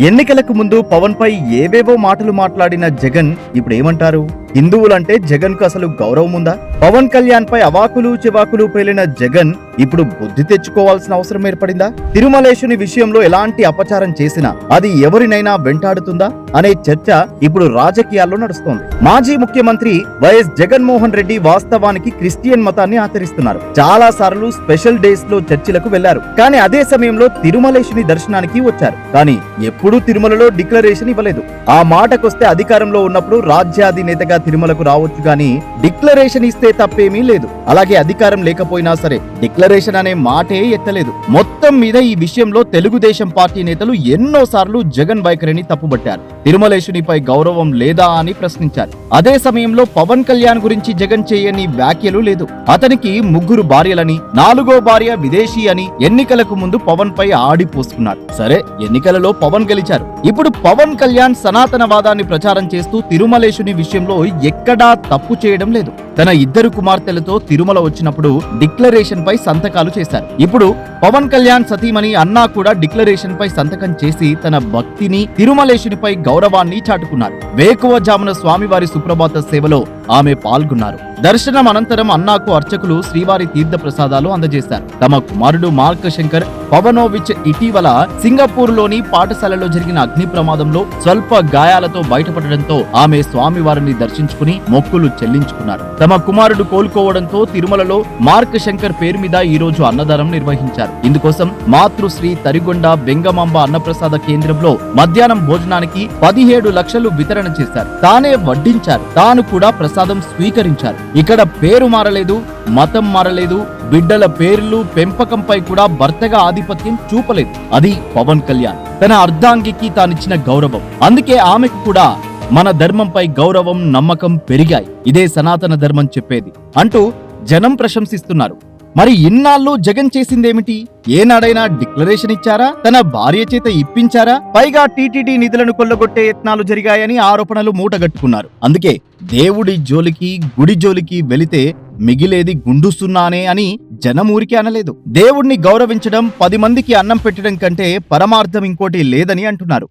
ఎన్నికలకు ముందు పవన్ పై ఏవేవో మాటలు మాట్లాడిన జగన్ ఇప్పుడు ఏమంటారు? హిందువులంటే జగన్ కు అసలు గౌరవం ఉందా? పవన్ కళ్యాణ్ పై అవాకులు చివాకులు పేలిన జగన్ ఇప్పుడు బుద్ధి తెచ్చుకోవాల్సిన అవసరం ఏర్పడిందా? తిరుమలేశుని విషయంలో ఎలాంటి అపచారం చేసినా అది ఎవరినైనా వెంటాడుతుందా అనే చర్చ ఇప్పుడు రాజకీయాల్లో నడుస్తోంది. మాజీ ముఖ్యమంత్రి వైఎస్ జగన్మోహన్ రెడ్డి వాస్తవానికి క్రిస్టియన్ మతాన్ని ఆచరిస్తున్నారు. చాలా సార్లు స్పెషల్ డేస్ లో చర్చిలకు వెళ్లారు. కానీ అదే సమయంలో తిరుమలేశుని దర్శనానికి వచ్చారు. కానీ ఎప్పుడూ తిరుమలలో డిక్లరేషన్ ఇవ్వలేదు. ఆ మాటకొస్తే అధికారంలో ఉన్నప్పుడు రాజ్యాధినేతగా తిరుమలకు రావచ్చు గాని డిక్లరేషన్ ఇస్తే తప్పేమీ లేదు. అలాగే అధికారం లేకపోయినా సరే డిక్లరేషన్ అనే మాటే ఎత్తలేదు. మొత్తం మీద ఈ విషయంలో తెలుగుదేశం పార్టీ నేతలు ఎన్నోసార్లు జగన్ వైఖరిని తప్పుబట్టారు. తిరుమలేశునిపై గౌరవం లేదా అని ప్రశ్నించారు. అదే సమయంలో పవన్ కళ్యాణ్ గురించి జగన్ చేయని వ్యాఖ్యలు లేదు. అతనికి 3 భార్యలని, 4వ భార్య విదేశీ అని ఎన్నికలకు ముందు పవన్ పై ఆడిపోసుకున్నారు. సరే, ఎన్నికలలో పవన్ గెలిచారు. ఇప్పుడు పవన్ కళ్యాణ్ సనాతనవాదాన్ని ప్రచారం చేస్తూ తిరుమలేశుని విషయంలో ఎక్కడా తప్పు చేయడం లేదు. తన 2 కుమార్తెలతో తిరుమల వచ్చినప్పుడు డిక్లరేషన్ పై సంతకాలు చేశారు. ఇప్పుడు పవన్ కళ్యాణ్ సతీమణి అన్నా కూడా డిక్లరేషన్ పై సంతకం చేసి తన భక్తిని, తిరుమలేశునిపై గౌరవాన్ని చాటుకున్నారు. వేకువజామున స్వామివారి సుప్రభాత సేవలో ఆమె పాల్గొన్నారు. దర్శనం అనంతరం అన్నాకు అర్చకులు శ్రీవారి తీర్థ ప్రసాదాలు అందజేశారు. తమ కుమారుడు మార్క్ శంకర్ పవనోవిచ్ ఇటీవల సింగపూర్ లోని పాఠశాలలో జరిగిన అగ్ని ప్రమాదంలో స్వల్ప గాయాలతో బయటపడడంతో ఆమె స్వామివారిని దర్శించుకుని మొక్కులు చెల్లించుకున్నారు. తమ కుమారుడు కోలుకోవడంతో తిరుమలలో మార్క్ శంకర్ పేరు మీద ఈ రోజు అన్నదానం నిర్వహించారు. ఇందుకోసం మాతృశ్రీ తరిగొండ బెంగమాంబ అన్నప్రసాద కేంద్రంలో మధ్యాహ్నం భోజనానికి 17 లక్షలు వితరణ చేశారు. తానే వడ్డించారు. తాను కూడా ప్రసాదం స్వీకరించారు. ఇక్కడ పేరు మారలేదు, మతం మారలేదు, బిడ్డల పేర్లు పెంపకంపై కూడా భర్తగా ఆధిపత్యం చూపలేదు. అది పవన్ కళ్యాణ్ తన అర్ధాంగికి తానిచ్చిన గౌరవం. అందుకే ఆమెకు కూడా మన ధర్మంపై గౌరవం, నమ్మకం పెరిగాయి. ఇదే సనాతన ధర్మం చెప్పేది అంటూ జనం ప్రశంసిస్తున్నారు. మరి ఇన్నాళ్ళు జగన్ చేసిందేమిటి? ఏనాడైనా డిక్లరేషన్ ఇచ్చారా? తన భార్య చేత ఇప్పించారా? పైగా టీటీడీ నిధులను కొల్లగొట్టే యత్నాలు జరిగాయని ఆరోపణలు మూటగట్టుకున్నారు. అందుకే దేవుడి జోలికి, గుడి జోలికి వెళితే మిగిలేది గుండు సున్నానే అని జనమూరికి అనలేదు. దేవుణ్ణి గౌరవించడం, 10 మందికి అన్నం పెట్టడం కంటే పరమార్థం ఇంకోటి లేదని అంటున్నారు.